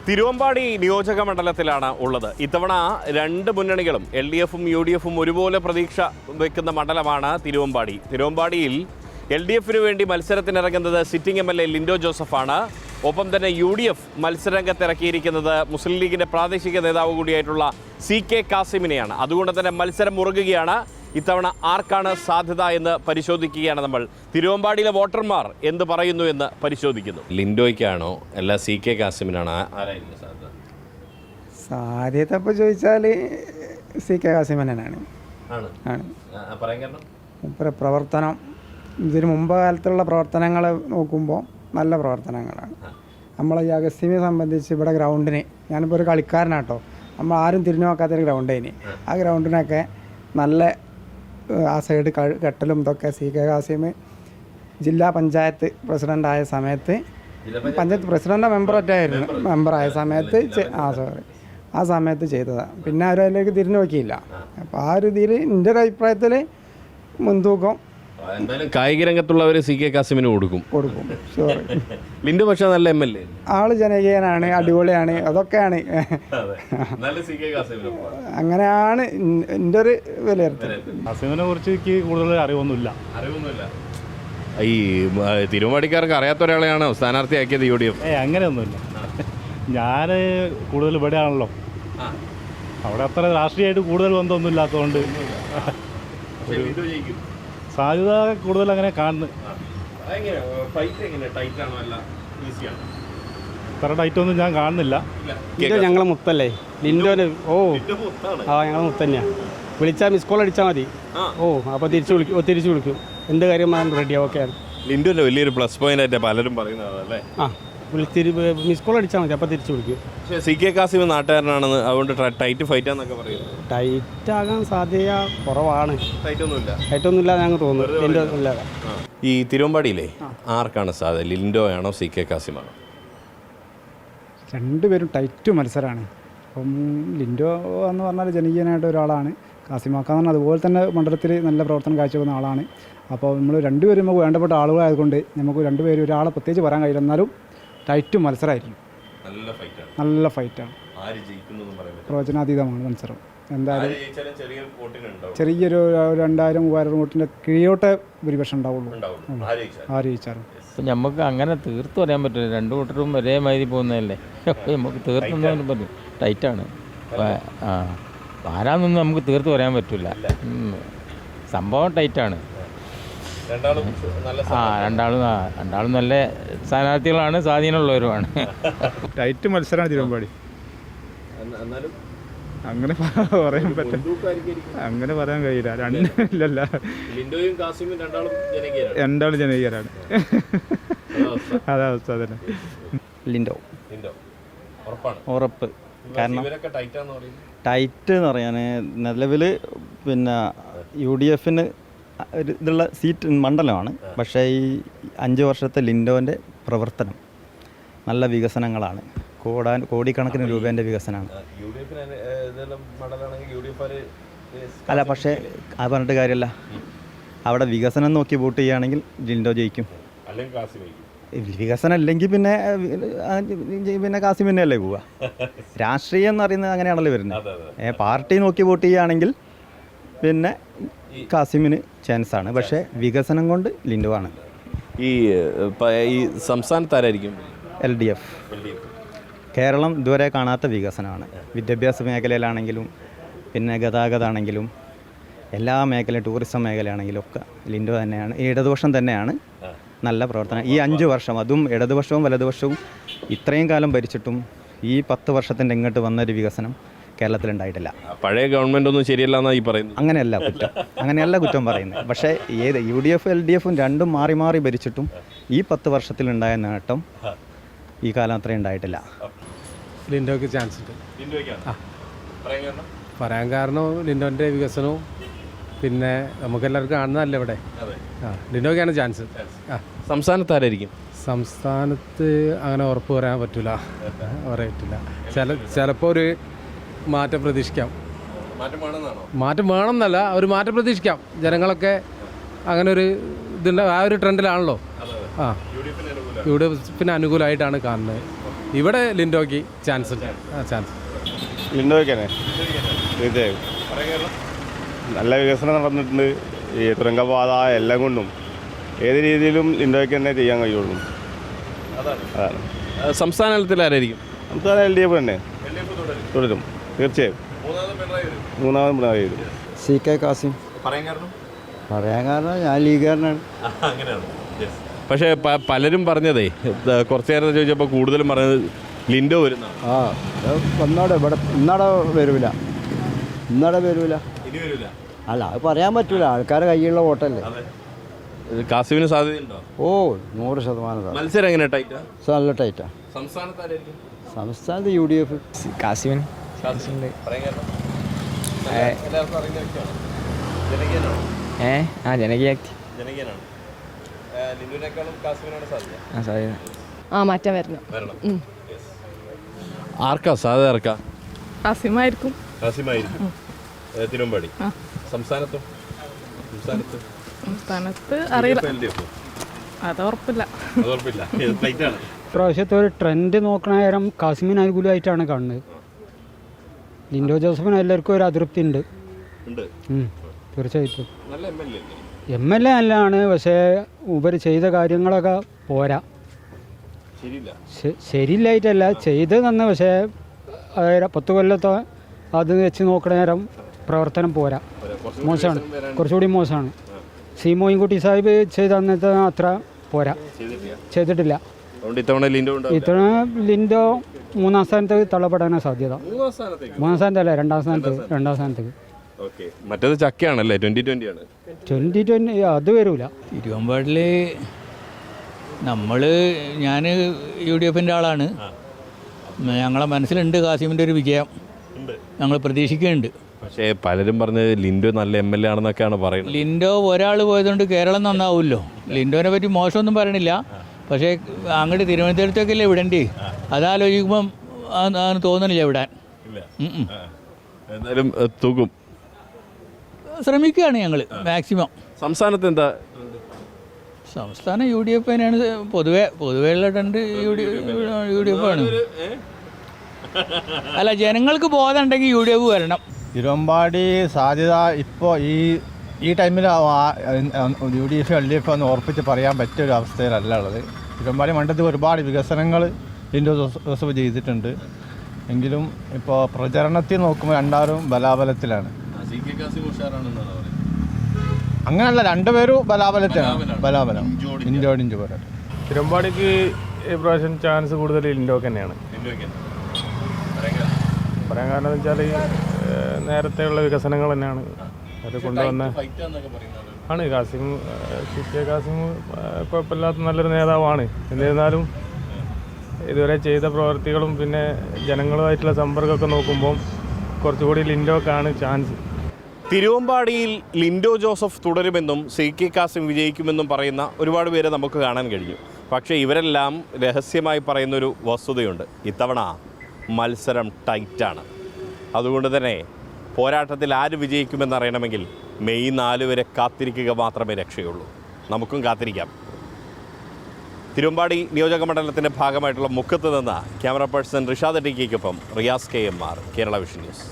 തിരുവമ്പാടി നിയോജക മണ്ഡലത്തിലാണ് ഉള്ളത്. ഇത്തവണ രണ്ട് മുന്നണികളും LDFും UDFും ഒരുപോലെ പ്രതീക്ഷ വയ്ക്കുന്ന മണ്ഡലമാണ് തിരുവമ്പാടി. തിരുവമ്പാടിയിൽ LDFിനു വേണ്ടി മത്സരത്തിനിറങ്ങുന്നത് സിറ്റിംഗ് MLA ലിൻഡോ ജോസഫാണ്. ഒപ്പം തന്നെ UDF മത്സരരംഗത്തിറക്കിയിരിക്കുന്നത് മുസ്ലിം ലീഗിൻ്റെ പ്രാദേശിക നേതാവ് കൂടിയായിട്ടുള്ള CK കാസിമിനെയാണ്. അതുകൊണ്ട് തന്നെ മത്സരം മുറുകുകയാണ്. ഇത്തവണ ആർക്കാണ് സാധ്യത എന്ന് പരിശോധിക്കുകയാണ് നമ്മൾ. തിരുവമ്പാടിയിലെ വോട്ടർമാർ എന്ത് പറയുന്നു എന്ന് പരിശോധിക്കുന്നു. ലിൻഡോയ്ക്കാണോ അല്ല CK കാസിമിനാണോ ആരായിരുന്നു സാധ്യത? സാധ്യത ഇപ്പോൾ ചോദിച്ചാൽ CK കാസിമനാണ്. പ്രവർത്തനം ഇതിന് മുമ്പ് കാലത്തുള്ള പ്രവർത്തനങ്ങൾ നോക്കുമ്പോൾ നല്ല പ്രവർത്തനങ്ങളാണ്. നമ്മളെ ഈ അഗസ്ത്യനെ സംബന്ധിച്ച് ഇവിടെ ഗ്രൗണ്ടിന്, ഞാനിപ്പോൾ ഒരു കളിക്കാരനാട്ടോ, നമ്മൾ ആരും തിരിഞ്ഞു നോക്കാത്തൊരു ഗ്രൗണ്ടേന്, ആ ഗ്രൗണ്ടിനൊക്കെ നല്ല ആ സൈഡ് കെട്ടലും ഇതൊക്കെ CK കാസിം ജില്ലാ പഞ്ചായത്ത് പ്രസിഡൻ്റായ സമയത്ത്, പഞ്ചായത്ത് പ്രസിഡൻ്റ് മെമ്പറായ സമയത്ത് ആ സമയത്ത് ചെയ്തതാണ്. പിന്നെ ആരും അതിലേക്ക് തിരിഞ്ഞു നോക്കിയില്ല. അപ്പോൾ ആ ഒരു ഇതിൽ എൻ്റെ ഒരു അഭിപ്രായത്തിൽ മുൻതൂക്കം കായിക രംഗത്തുള്ളവർ CK കാസിമിന് കൊടുക്കും. ഷുവർ. ലിൻഡോ പക്ഷേ നല്ല MLA, ആള് ജനകീയനാണ്, അടിപൊളിയാണ്, അതൊക്കെയാണ്. അങ്ങനെയാണ് എൻ്റെ ഒരു വിലയിരുത്തൽ. കാസിമിനെ കുറിച്ച് എനിക്ക് കൂടുതൽ അറിവൊന്നുമില്ല. ഈ തിരുവമ്പാടിക്കാർക്ക് അറിയാത്ത ഒരാളെയാണോ സ്ഥാനാർത്ഥിയാക്കിയത് UDF? അങ്ങനെയൊന്നുമില്ല. ഞാൻ കൂടുതൽ ഇവിടെ ആണല്ലോ, അവിടെ അത്ര രാഷ്ട്രീയമായിട്ട് കൂടുതൽ ബന്ധമൊന്നും ഇല്ലാത്തതുകൊണ്ട് സാധ്യത കൂടുതൽ അങ്ങനെ കാണുന്നു. ഇത്ര ടൈറ്റൊന്നും ഞാൻ കാണുന്നില്ല. ഞങ്ങളെ മുത്തല്ലേ ലിൻഡോന്? ഞങ്ങളെ മുത്തന്നെയാണ്. വിളിച്ചാൽ മിസ് കോൾ അടിച്ചാൽ മതി. അപ്പോൾ തിരിച്ചു വിളിക്കും. എന്ത് കാര്യം റെഡിയാ, ഓക്കെയാണ്. ലിൻഡോന്റെ വലിയൊരു പ്ലസ് പോയിന്റ് ആയിട്ട് പലരും പറയുന്നതല്ലേ? മിസ് കോൾ അടിച്ചാൽ മതി, അപ്പോൾ തിരിച്ചു വിളിക്കും. പക്ഷേ CK കാസിം നാട്ടുകാരനാണെന്ന്, അതുകൊണ്ട് ടൈറ്റ് ഫൈറ്റ് ആണെന്നൊക്കെ പറയുന്നത്. ടൈറ്റ് ആകാൻ സാധ്യത കുറവാണ്. ടൈറ്റൊന്നുമില്ല ഞങ്ങൾക്ക് തോന്നുന്നു. ഈ തിരുവമ്പാടിയിലെ ആർക്കാണ് സാധ്യത? ലിൻഡോ ആണോ CK കാസിമാണോ? രണ്ടുപേരും ടൈറ്റ് മത്സരമാണ്. അപ്പം ലിൻഡോ എന്ന് പറഞ്ഞാൽ ജനകീയനായിട്ട് ഒരാളാണ്. കാസിമാക്കാന്ന് പറഞ്ഞാൽ അതുപോലെ തന്നെ മണ്ഡലത്തിൽ നല്ല പ്രവർത്തനം കാഴ്ചവെക്കുന്ന ആളാണ്. അപ്പോൾ നമ്മൾ രണ്ടുപേരും നമുക്ക് വേണ്ടപ്പെട്ട ആളുകളായതുകൊണ്ട് നമുക്ക് രണ്ടുപേരും ഒരാളെ പ്രത്യേകിച്ച് പറയാൻ കഴിയില്ല. എന്നാലും ടൈറ്റ് മത്സരമായിരിക്കും. നല്ല ഫൈറ്റാണ്. പ്രവചനാതീതമാണ് മത്സരം. എന്തായാലും ചെറിയൊരു 2000-3000 വോട്ടിൻ്റെ കീഴോട്ടെ ഭൂരിപക്ഷം ഉണ്ടാവുള്ളൂ ആര് ജയിച്ചാലും. അപ്പം നമുക്ക് അങ്ങനെ തീർത്ത് പറയാൻ പറ്റില്ല. രണ്ടു കൂട്ടരും ഒരേ മാതിരി പോകുന്നതല്ലേ, നമുക്ക് തീർത്തൊന്നും പറ്റും. ടൈറ്റാണ്. ആരാന്നൊന്നും നമുക്ക് തീർത്ത് പറയാൻ പറ്റില്ല. സംഭവം ടൈറ്റാണ്. രണ്ടാളും നല്ല സ്ഥാനാർത്ഥികളാണ്, സ്വാധീനമുള്ളവരുമാണ്. ടൈറ്റ് മത്സരമാണ് തിരുവമ്പാടി. അങ്ങനെ പറയാൻ പറ്റും, അങ്ങനെ പറയാൻ കഴിയില്ല. രണ്ടില്ല, രണ്ടാളും ജനകീയരാണ്. അതാവസ്ഥ തന്നെ. ലിൻഡോ ഉറപ്പ്. കാരണം ടൈറ്റ് എന്ന് പറയാൻ നിലവിൽ പിന്നെ UDFന് ഇതുള്ള സീറ്റ് മണ്ഡലമാണ്. പക്ഷേ ഈ 5 വർഷത്തെ ലിൻഡോൻ്റെ പ്രവർത്തനം നല്ല വികസനങ്ങളാണ്. കോടിക്കണക്കിന് രൂപേൻ്റെ വികസനമാണ്. അല്ല, പക്ഷേ അത് പറഞ്ഞിട്ട് കാര്യമല്ല. അവിടെ വികസനം നോക്കി വോട്ട് ചെയ്യുകയാണെങ്കിൽ ലിൻഡോ ജയിക്കും. വികസനം ഇല്ലെങ്കിൽ പിന്നെ കാസിം തന്നെയല്ലേ പോവുക. രാഷ്ട്രീയം എന്ന് പറയുന്നത് അങ്ങനെയാണല്ലോ വരുന്നത്. പാർട്ടി നോക്കി വോട്ട് ചെയ്യുകയാണെങ്കിൽ പിന്നെ കാസിമിന് ചാൻസാണ്. പക്ഷേ വികസനം കൊണ്ട് ലിൻഡോ ആണ്. ഈ സംസ്ഥാനത്ത് ആരായിരിക്കും? LDF. കേരളം ഇതുവരെ കാണാത്ത വികസനമാണ്. വിദ്യാഭ്യാസ മേഖലയിലാണെങ്കിലും പിന്നെ ഗതാഗതമാണെങ്കിലും എല്ലാ മേഖലയും, ടൂറിസം മേഖലയാണെങ്കിലും ഒക്കെ ലിൻഡോ തന്നെയാണ്. ഈ ഇടതുപക്ഷം തന്നെയാണ് നല്ല പ്രവർത്തനം. ഈ 5 വർഷം, അതും ഇടതുപക്ഷവും വലതുപക്ഷവും ഇത്രയും കാലം ഭരിച്ചിട്ടും ഈ 10 വർഷത്തിൻ്റെ ഇങ്ങോട്ട് വന്നൊരു വികസനം കേരളത്തിലുണ്ടായിട്ടില്ല. പഴയ ഗവൺമെൻറ് ഒന്നും ശരിയല്ലെന്നാണ് ഈ പറയുന്നത്. അങ്ങനെയല്ല കുറ്റം പറയുന്നത്. പക്ഷേ UDF LDFും രണ്ടും മാറി മാറി ഭരിച്ചിട്ടും ഈ 10 വർഷത്തിലുണ്ടായ നേട്ടം ഈ കാലം അത്രയും ഉണ്ടായിട്ടില്ല. ലിൻഡോയ്ക്ക് ചാൻസ് ഉണ്ട്. പറയാൻ കാരണം ലിൻഡോൻ്റെ വികസനവും പിന്നെ നമുക്കെല്ലാവർക്കും കാണുന്നതല്ലേ ഇവിടെ. ലിൻഡോയ്ക്കാണ് ചാൻസ്. സംസ്ഥാനത്ത് ആരായിരിക്കും? സംസ്ഥാനത്ത് അങ്ങനെ ഉറപ്പ് പറയാൻ പറ്റില്ല. ചിലപ്പോൾ ഒരു മാറ്റം പ്രതീക്ഷിക്കാം. മാറ്റം വേണമെന്നല്ല, ഒരു മാറ്റം പ്രതീക്ഷിക്കാം. ജനങ്ങളൊക്കെ അങ്ങനെ ഒരു ഇതുണ്ട്, ആ ഒരു ട്രെൻഡിലാണല്ലോ. UDF അനുകൂലമായിട്ടാണ് കാണുന്നത്. ഇവിടെ ലിൻഡോയ്ക്ക് ചാൻസ് ലിൻഡോയ്ക്ക് തന്നെ തീർച്ചയായും നല്ല വികസനം നടന്നിട്ടുണ്ട്. ഈ തുരങ്കപാത എല്ലാം കൊണ്ടും ഏത് രീതിയിലും ലിൻഡോയ്ക്ക് തന്നെ ചെയ്യാൻ കഴിയുള്ളൂ. അതാണ് സംസ്ഥാന തലത്തിൽ ആരായിരിക്കും? സംസ്ഥാന LDF തന്നെ തുടരും തീർച്ചയായും. മൂന്നാമത് പിണറായി വരും. CK കാസിം. പറയാൻ കാരണം ഞാൻ ലീഗുകാരനാണ്. പക്ഷേ പലരും പറഞ്ഞതേ കുറച്ചു നേരം ചോദിച്ചപ്പോൾ കൂടുതലും പറഞ്ഞത് ലിൻഡോ വരുന്ന വന്നോടെ ഇവിടെ ഇന്നടെ വരൂല. അല്ല അത് പറയാൻ പറ്റൂല, ആൾക്കാരുടെ കയ്യിലുള്ള വോട്ടല്ലേ. കാസിമിന് സാധ്യതയുണ്ടോ? ഓ 100% മത്സരം എങ്ങനെ ടൈറ്റാ? നല്ല ടൈറ്റാ. സംസ്ഥാനത്ത് UDF. കാസിമൻ ജനകീയാക്തി സാധ്യത. മാറ്റം വരണം. ആർക്കാ സാധ്യത? ആർക്കാ? കാസിമായിരിക്കും. തിരുവമ്പാടി. സംസ്ഥാനത്ത് അറിയില്ല, അത് ഉറപ്പില്ല. ഇപ്രാവശ്യത്തെ ഒരു ട്രെൻഡ് നോക്കണ നേരം കാസിമിന് അനുകൂലമായിട്ടാണ് കാണുന്നത്. ലിൻഡോ ജോസഫിന് എല്ലാവർക്കും ഒരു അതൃപ്തി ഉണ്ട്. തീർച്ചയായിട്ടും MLA നല്ലതാണ്, പക്ഷേ ഉപരി ചെയ്ത കാര്യങ്ങളൊക്കെ പോരാ. ശരിയില്ലായിട്ടല്ല ചെയ്ത് തന്നെ, പക്ഷേ 10 കൊല്ലത്തെ അത് വെച്ച് നോക്കണ നേരം പ്രവർത്തനം പോരാ, മോശമാണ്, കുറച്ചുകൂടി മോശമാണ്. മോയിൻകുട്ടി സാഹിബ് ചെയ്ത അന്നത്തെ അത്ര പോരാ, ചെയ്തിട്ടില്ല. ഇത്തവണ ലിൻഡോ 3-ാം സ്ഥാനത്ത് തള്ളപ്പെടാനാണ് സാധ്യത. 3-ാം സ്ഥാനത്തല്ല, 2-ാം സ്ഥാനത്തേക്ക്. മറ്റേത് ചക്കയാണല്ലേ? 2020 അത് വരൂല. തിരുവമ്പാടിൽ ഞാൻ UDFൻ്റെ ആളാണ്. ഞങ്ങളെ മനസ്സിലുണ്ട് കാസിമിൻ്റെ ഒരു വിജയം ഞങ്ങൾ പ്രതീക്ഷിക്കുന്നുണ്ട്. പക്ഷേ പലരും പറഞ്ഞത് ലിൻഡോ നല്ല MLA ആണെന്നൊക്കെയാണ് പറയുന്നത്. ലിൻഡോ ഒരാൾ പോയതുകൊണ്ട് കേരളം നന്നാവുമല്ലോ. ലിൻഡോനെ പറ്റി മോശമൊന്നും പറയണില്ല, പക്ഷേ അങ്ങോട്ട് തിരുവനന്തപുരത്തേക്കല്ലേ വിടണ്ടേ, അതാലോചിക്കുമ്പം തോന്നണില്ല വിടാൻ. എന്തായാലും തൂക്കും ശ്രമിക്കുകയാണ് ഞങ്ങൾ മാക്സിമം. സംസ്ഥാനത്ത് എന്താ? സംസ്ഥാനം UDF തന്നെയാണ് പൊതുവെയുള്ള ട്രെൻഡ്. UDF ആണ്. അല്ല, ജനങ്ങൾക്ക് ബോധം ഉണ്ടെങ്കിൽ UDF വരണം. തിരുവമ്പാടി സാധ്യത ഇപ്പോൾ ഈ ടൈമിൽ UDF LDF എന്ന് ഉറപ്പിച്ച് പറയാൻ പറ്റിയൊരു അവസ്ഥയിലല്ല ഉള്ളത്. തിരുവമ്പാടി മണ്ഡലത്തിൽ ഒരുപാട് വികസനങ്ങൾ ലിൻഡോ ജോസഫ് ചെയ്തിട്ടുണ്ട്. എങ്കിലും ഇപ്പോൾ പ്രചരണത്തിൽ നോക്കുമ്പോൾ രണ്ടാരും ബലാബലത്തിലാണ്. അങ്ങനല്ല, രണ്ടുപേരും ബലാബലം ഇഞ്ചോടിഞ്ച് പോരാട്ടം. തിരുവമ്പാടിക്ക് ഇപ്രാവശ്യം ചാൻസ് കൂടുതൽ ലിൻഡോക്ക് തന്നെയാണ്. പറയാൻ കാരണം എന്ന് വെച്ചാൽ നേരത്തെയുള്ള വികസനങ്ങൾ തന്നെയാണ് അത് കൊണ്ടുവന്ന ആണ്. കാസിം CK കാസിം കുഴപ്പമില്ലാത്ത നല്ലൊരു നേതാവാണ്. എന്നിരുന്നാലും ഇതുവരെ ചെയ്ത പ്രവർത്തികളും പിന്നെ ജനങ്ങളുമായിട്ടുള്ള സമ്പർക്കമൊക്കെ നോക്കുമ്പോൾ കുറച്ചുകൂടി ലിൻഡോക്കാണ് ചാൻസ്. തിരുവമ്പാടിയിൽ ലിൻഡോ ജോസഫ് തുടരുമെന്നും CK കാസിം വിജയിക്കുമെന്നും പറയുന്ന ഒരുപാട് പേരെ നമുക്ക് കാണാൻ കഴിഞ്ഞു. പക്ഷേ ഇവരെല്ലാം രഹസ്യമായി പറയുന്നൊരു വസ്തുതയുണ്ട്. ഇത്തവണ മത്സരം ടൈറ്റാണ്. അതുകൊണ്ട് തന്നെ പോരാട്ടത്തിൽ ആര് വിജയിക്കുമെന്നറിയണമെങ്കിൽ മെയ് 4 വരെ കാത്തിരിക്കുക മാത്രമേ രക്ഷയുള്ളൂ. നമുക്കും കാത്തിരിക്കാം. തിരുവമ്പാടി നിയോജക മണ്ഡലത്തിൻ്റെ ഭാഗമായിട്ടുള്ള മുക്കത്ത് നിന്ന് ക്യാമറ പേഴ്സൺ റിഷാദ് ടിക്കിക്കൊപ്പം Riyas KMR, Kerala vision news.